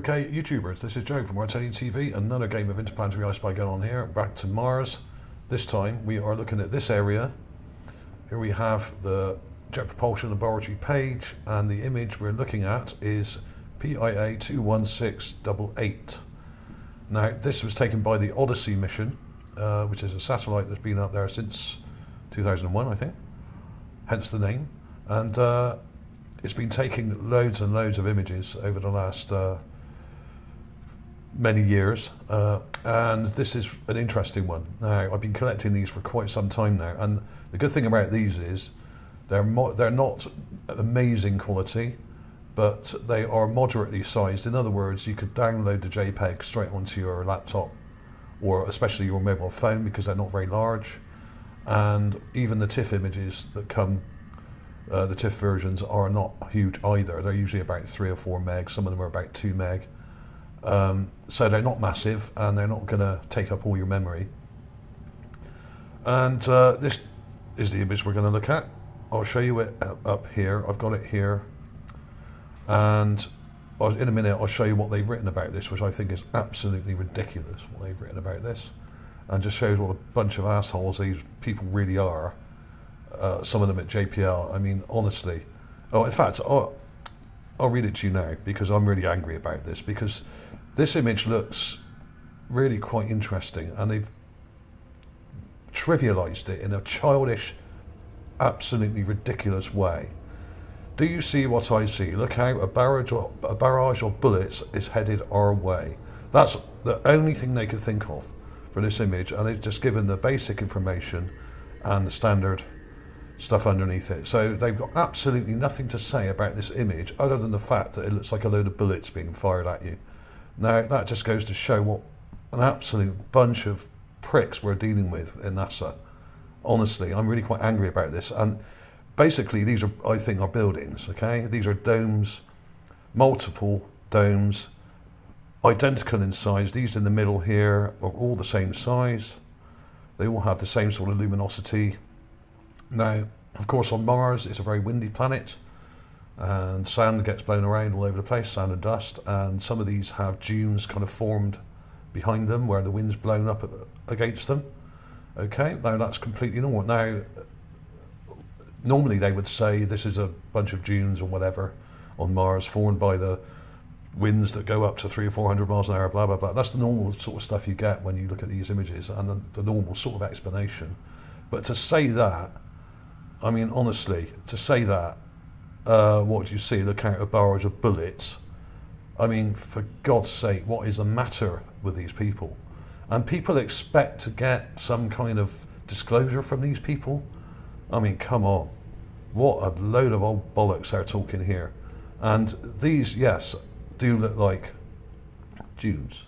Okay, YouTubers, this is Joe from Martian TV. Another game of interplanetary I Spy going on here. Back to Mars. This time we are looking at this area. Here we have the jet propulsion and barrage page, and the image we're looking at is PIA 21688. Now, this was taken by the Odyssey mission, which is a satellite that's been up there since 2001, I think. Hence the name. And it's been taking loads and loads of images over the last many years, and this is an interesting one. Now, I've been collecting these for quite some time now, and the good thing about these is they're not amazing quality, but they are moderately sized. In other words, you could download the JPEG straight onto your laptop, or especially your mobile phone, because they're not very large. And even the TIFF images that come, the TIFF versions are not huge either. They're usually about 3 or 4 meg. Some of them are about 2 meg. So they're not massive, and they're not going to take up all your memory. And this is the image we're going to look at. I'll show you it up here. I've got it here. And in a minute I'll show you what they've written about this, which I think is absolutely ridiculous, what they've written about this. And just shows what a bunch of assholes these people really are. Some of them at JPL. I mean, honestly. Oh, in fact, I'll read it to you now, because I'm really angry about this, because this image looks really quite interesting, and they've trivialized it in a childish, absolutely ridiculous way. Do you see what I see? Look out, a barrage of bullets is headed our way. That's the only thing they could think of for this image, and they've just given the basic information and the standard stuff underneath it. So they've got absolutely nothing to say about this image other than the fact that it looks like a load of bullets being fired at you. Now, that just goes to show what an absolute bunch of pricks we're dealing with in NASA. Honestly, I'm really quite angry about this. And basically, these are, I think, are buildings, okay? These are domes, multiple domes, identical in size. These in the middle here are all the same size. They all have the same sort of luminosity. Now, of course, on Mars, it's a very windy planet, and sand gets blown around all over the place, sand and dust, and some of these have dunes kind of formed behind them where the wind's blown up against them. Okay, now that's completely normal. Now, normally they would say this is a bunch of dunes or whatever on Mars formed by the winds that go up to 300 or 400 miles an hour, blah, blah, blah. That's the normal sort of stuff you get when you look at these images, and the normal sort of explanation. But to say that, I mean, honestly, to say that, what do you see? Look out, a barrage of bullets. I mean, for God's sake, what is the matter with these people? And people expect to get some kind of disclosure from these people? I mean, come on. What a load of old bollocks they're talking here. And these, yes, do look like dunes.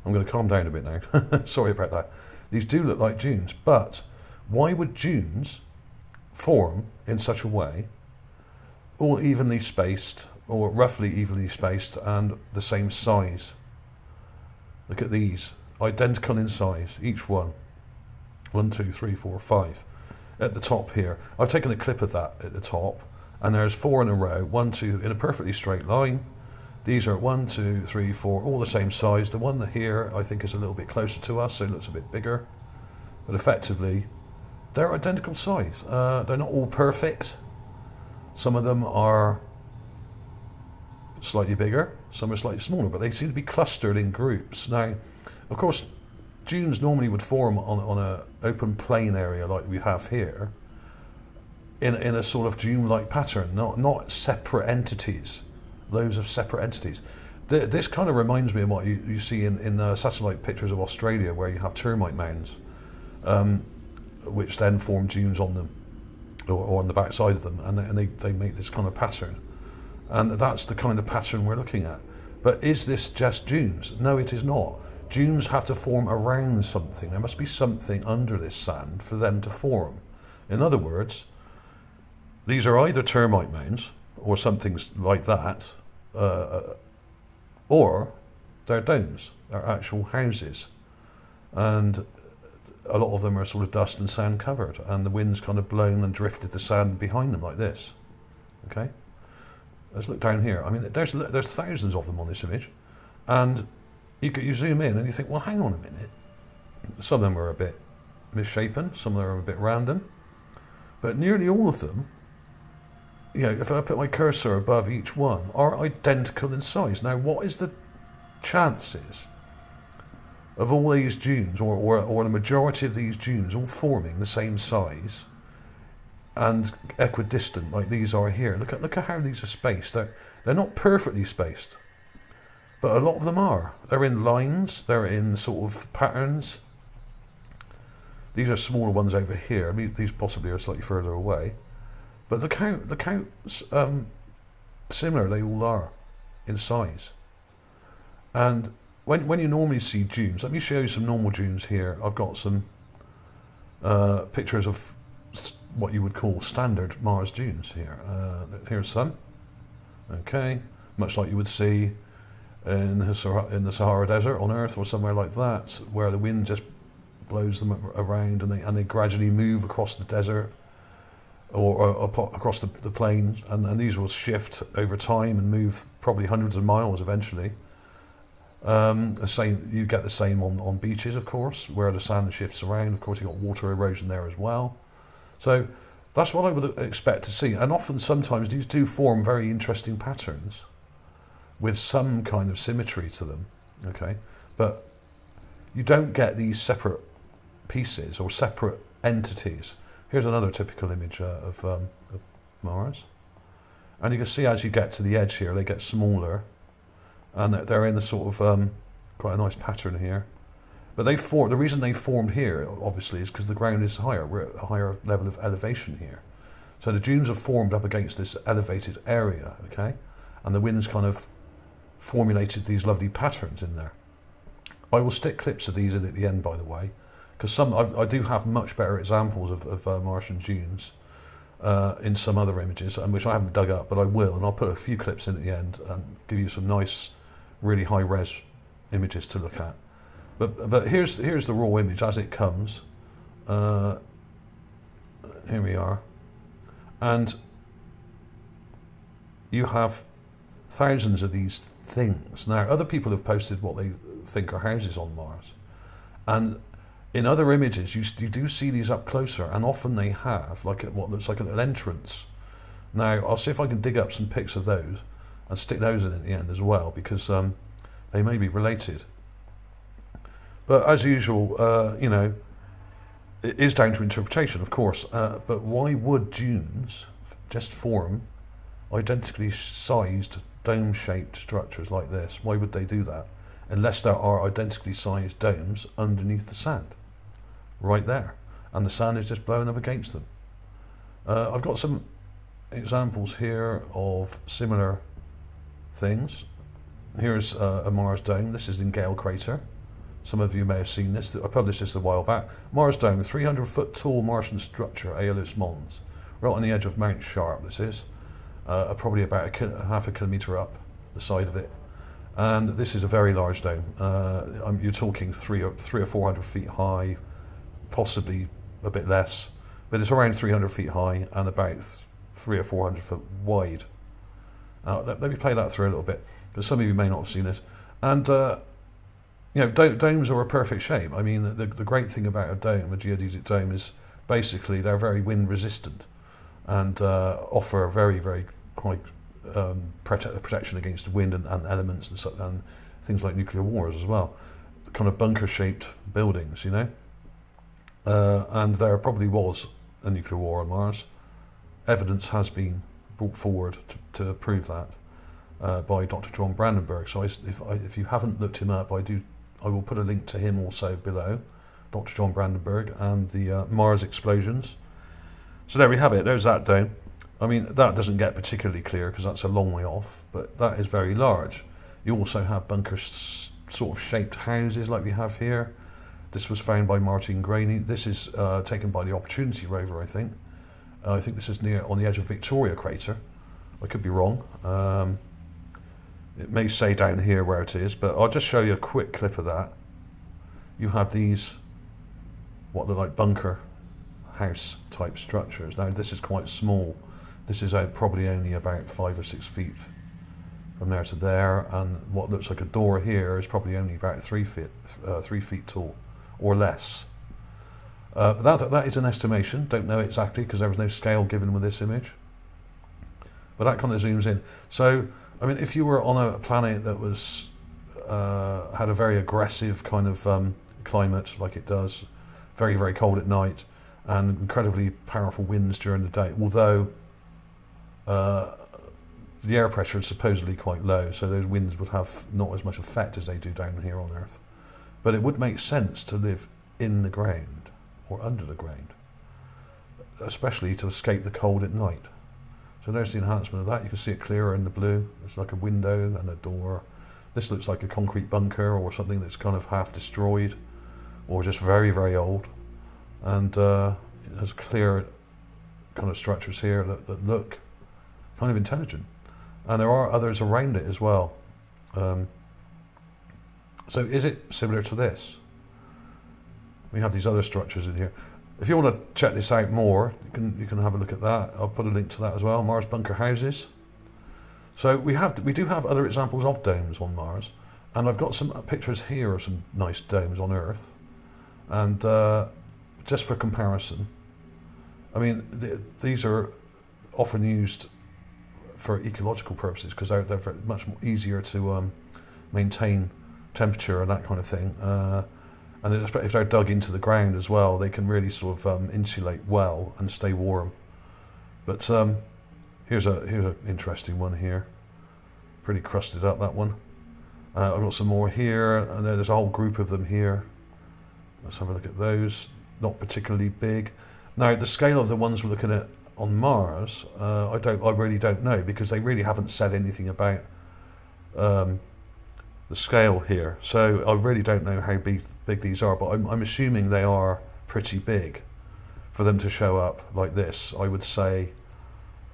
I'm going to calm down a bit now. Sorry about that. These do look like dunes, but why would dunes form in such a way, all evenly spaced, or roughly evenly spaced, and the same size? Look at these, identical in size, each one. 1, 2, 3, 4, 5. At the top here, I've taken a clip of that at the top, and there's 4 in a row, 1, 2, in a perfectly straight line. These are 1, 2, 3, 4, all the same size. The one here, I think, is a little bit closer to us, so it looks a bit bigger. But effectively, they're identical size. They're not all perfect. Some of them are slightly bigger, some are slightly smaller, but they seem to be clustered in groups. Now, of course, dunes normally would form on an open plain area like we have here, in a sort of dune-like pattern, not separate entities, loads of separate entities. This kind of reminds me of what you see in the satellite pictures of Australia, where you have termite mounds, which then form dunes on them, or on the backside of them, and they make this kind of pattern. And that's the kind of pattern we're looking at. But is this just dunes? No, it is not. Dunes have to form around something. There must be something under this sand for them to form. In other words, these are either termite mounds, or something like that, or they're domes, they're actual houses. And a lot of them are sort of dust and sand covered, and the wind's kind of blown and drifted the sand behind them like this. Okay, let's look down here. I mean, there's thousands of them on this image. And you zoom in and you think, well, hang on a minute. Some of them are a bit misshapen, some of them are a bit random, but nearly all of them, you know, if I put my cursor above each one, are identical in size. Now, what is the chances of all these dunes, or the majority of these dunes, all forming the same size and equidistant like these are here? Look at how these are spaced. They're not perfectly spaced, but a lot of them are. They're in lines. They're in sort of patterns. These are smaller ones over here. I mean, these possibly are slightly further away, but look how similar they all are in size. And when you normally see dunes, let me show you some normal dunes here. I've got some pictures of what you would call standard Mars dunes here. Here's some. Okay, much like you would see in the Sahara Desert on Earth or somewhere like that, where the wind just blows them around and they gradually move across the desert or across the plains, and these will shift over time and move probably hundreds of miles eventually. The same, you get the same on beaches, of course, where the sand shifts around. Of course, you've got water erosion there as well. So that's what I would expect to see. And often, sometimes, these do form very interesting patterns with some kind of symmetry to them, okay? But you don't get these separate pieces or separate entities. Here's another typical image of Mars. And you can see as you get to the edge here, they get smaller. And they're in the sort of quite a nice pattern here, but the reason they formed here obviously is because the ground is higher. We're at a higher level of elevation here, so the dunes are formed up against this elevated area. Okay, and the wind's kind of formulated these lovely patterns in there. I will stick clips of these in at the end, by the way, because I do have much better examples of Martian dunes in some other images, and which I haven't dug up, but I will, and I'll put a few clips in at the end and give you some nice, really high-res images to look at. But here's the raw image as it comes. Here we are, and you have thousands of these things. Now, other people have posted what they think are houses on Mars, and in other images, you do see these up closer, and often they have what looks like an entrance. Now, I'll see if I can dig up some pics of those and stick those in at the end as well, because they may be related. But as usual, you know, it is down to interpretation, of course. But why would dunes just form identically sized dome-shaped structures like this? Why would they do that? Unless there are identically sized domes underneath the sand, right there, and the sand is just blowing up against them. I've got some examples here of similar things. Here's a Mars dome. This is in Gale Crater. Some of you may have seen this. I published this a while back. Mars dome, 300-foot tall Martian structure, Aeolus Mons, right on the edge of Mount Sharp. This is probably about half a kilometre up the side of it. And this is a very large dome. You're talking three or 400 feet high, possibly a bit less, but it's around 300 feet high and about 300 or 400 foot wide. Let me play that through a little bit, because some of you may not have seen this. And you know, domes are a perfect shape. I mean, the great thing about a dome, a geodesic dome, is basically they're very wind resistant and offer very, very high protection against wind and elements and things like nuclear wars as well. Kind of bunker-shaped buildings, you know. And there probably was a nuclear war on Mars. Evidence has been brought forward to prove that by Dr. John Brandenburg. So if you haven't looked him up, I will put a link to him also below, Dr. John Brandenburg, and the Mars explosions. So there we have it. There's that dome. I mean, that doesn't get particularly clear because that's a long way off, but that is very large. You also have bunker sort of shaped houses like we have here. This was found by Martin Graney. This is taken by the Opportunity rover, I think. I think this is near on the edge of Victoria crater. I could be wrong. It may say down here where it is, but I'll just show you a quick clip of that. You have these, what look like bunker house type structures. Now this is quite small. This is probably only about 5 or 6 feet from there to there, and what looks like a door here is probably only about 3 feet tall, or less. But that is an estimation. Don't know exactly because there was no scale given with this image. But that kind of zooms in. So, I mean, if you were on a planet that was had a very aggressive kind of climate, like it does, very, very cold at night, and incredibly powerful winds during the day, although the air pressure is supposedly quite low, so those winds would have not as much effect as they do down here on Earth. But it would make sense to live in the ground or under the ground, especially to escape the cold at night. So there's the enhancement of that. You can see it clearer in the blue. It's like a window and a door. This looks like a concrete bunker or something that's kind of half destroyed or just very, very old. And it has clear kind of structures here that look kind of intelligent. And there are others around it as well. So is it similar to this? We have these other structures in here. If you want to check this out more, you can have a look at that. I'll put a link to that as well. Mars bunker houses. So we do have other examples of domes on Mars, and I've got some pictures here of some nice domes on Earth. And just for comparison, I mean these are often used for ecological purposes because they're much more easier to maintain temperature and that kind of thing. And if they're dug into the ground as well, they can really sort of insulate well and stay warm. But here's an interesting one here. Pretty crusted up, that one. I've got some more here, and there's a whole group of them here. Let's have a look at those. Not particularly big. Now, the scale of the ones we're looking at on Mars, I really don't know, because they really haven't said anything about the scale here. So I really don't know how big these are, but I'm assuming they are pretty big for them to show up like this. I would say,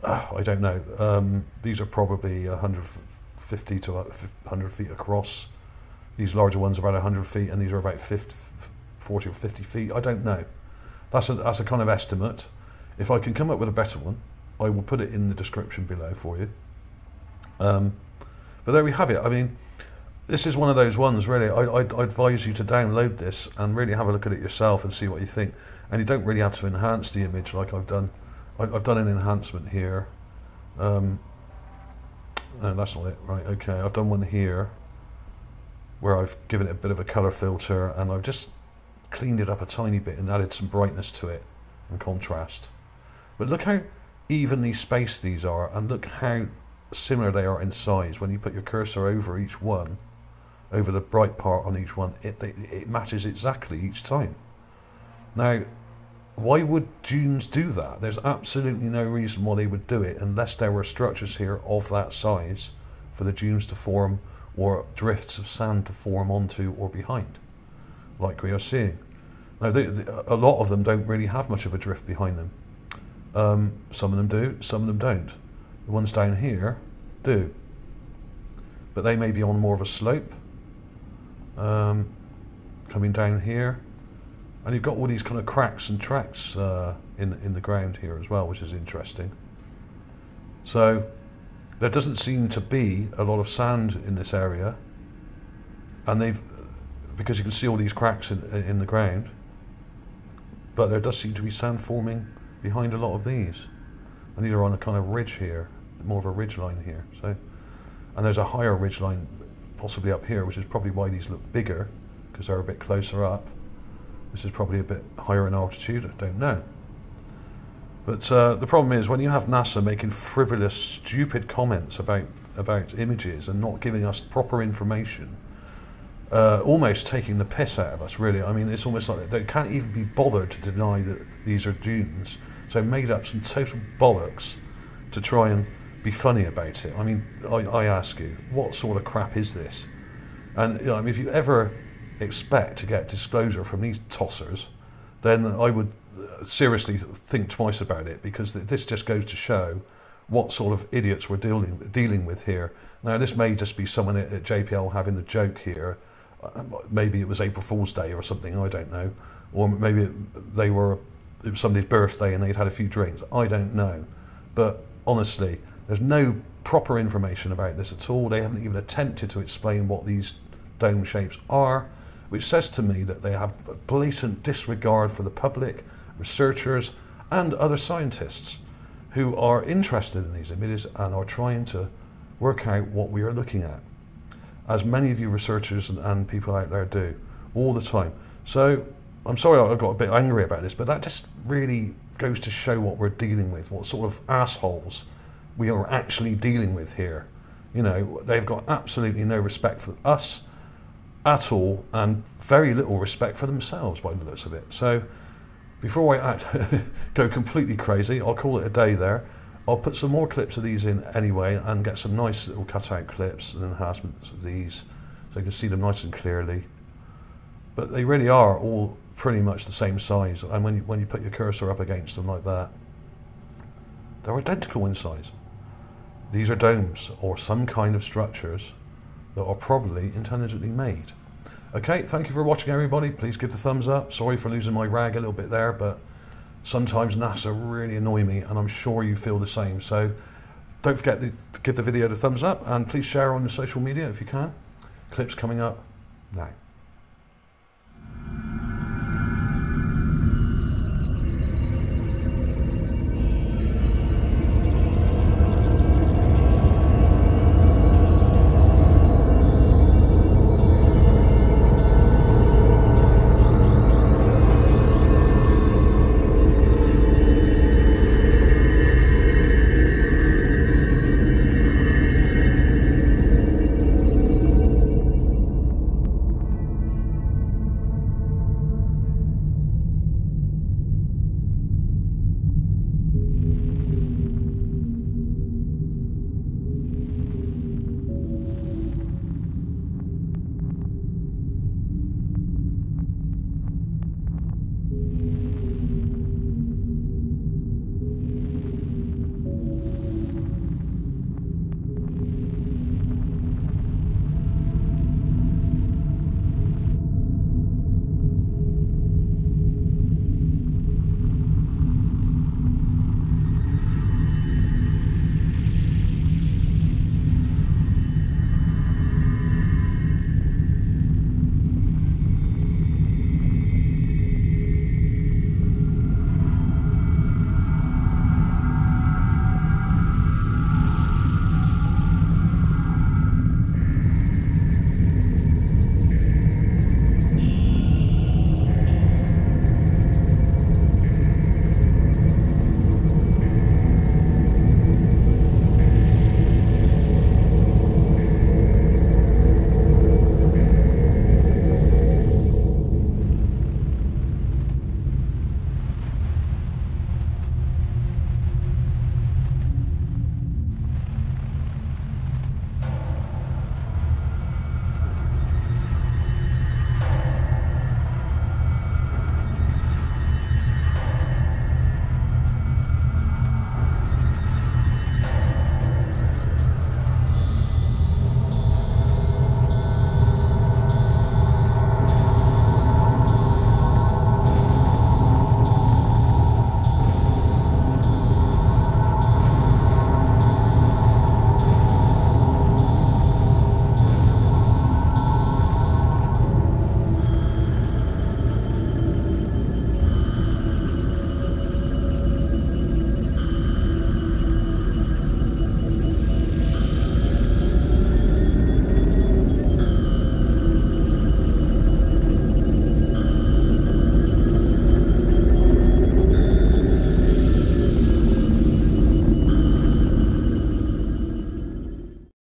I don't know, these are probably 150 to 100 feet across. These larger ones are about 100 feet, and these are about 40 or 50 feet. I don't know. That's a kind of estimate. If I can come up with a better one, I will put it in the description below for you. But there we have it. I mean, this is one of those ones, really. I'd advise you to download this and really have a look at it yourself and see what you think. And you don't really have to enhance the image like I've done. I've done an enhancement here. No, that's not it. Right, okay. I've done one here where I've given it a bit of a colour filter, and I've just cleaned it up a tiny bit and added some brightness to it and contrast. But look how evenly spaced these are, and look how similar they are in size. When you put your cursor over each one, over the bright part on each one, it matches exactly each time. Now, why would dunes do that? There's absolutely no reason why they would do it unless there were structures here of that size for the dunes to form, or drifts of sand to form onto or behind, like we are seeing. Now, a lot of them don't really have much of a drift behind them. Some of them do, some of them don't. The ones down here do, but they may be on more of a slope, coming down here, and you've got all these kind of cracks and tracks in the ground here as well, which is interesting. So there doesn't seem to be a lot of sand in this area, and because you can see all these cracks in the ground, but there does seem to be sand forming behind a lot of these, and these are on a kind of ridge here, more of a ridge line here. So, and there's a higher ridge line possibly up here, which is probably why these look bigger, because they're a bit closer up. This is probably a bit higher in altitude, I don't know. But the problem is, when you have NASA making frivolous, stupid comments about images and not giving us proper information, almost taking the piss out of us, really. I mean, it's almost like they can't even be bothered to deny that these are dunes. So made up some total bollocks to try and be funny about it. I mean, I ask you, what sort of crap is this? And I mean, if you ever expect to get disclosure from these tossers, then I would seriously think twice about it, because this just goes to show what sort of idiots we're dealing with here. Now, this may just be someone at JPL having a joke here. Maybe it was April Fool's Day or something, I don't know. Or maybe it was somebody's birthday and they'd had a few drinks. I don't know. But honestly, there's no proper information about this at all. They haven't even attempted to explain what these dome shapes are, which says to me that they have a blatant disregard for the public, researchers, and other scientists who are interested in these images and are trying to work out what we are looking at, as many of you researchers and people out there do all the time. So I'm sorry I got a bit angry about this, but that just really goes to show what we're dealing with, what sort of assholes we are actually dealing with here. You know, they've got absolutely no respect for us at all, and very little respect for themselves by the looks of it. So before I go completely crazy, I'll call it a day there. I'll put some more clips of these in anyway and get some nice little cutout clips and enhancements of these so you can see them nice and clearly. But they really are all pretty much the same size, and when you put your cursor up against them like that, they're identical in size. These are domes or some kind of structures that are probably intelligently made. Okay, thank you for watching, everybody. Please give the thumbs up. Sorry for losing my rag a little bit there, but sometimes NASA really annoy me, and I'm sure you feel the same. So don't forget to give the video the thumbs up, and please share on your social media if you can. Clips coming up now.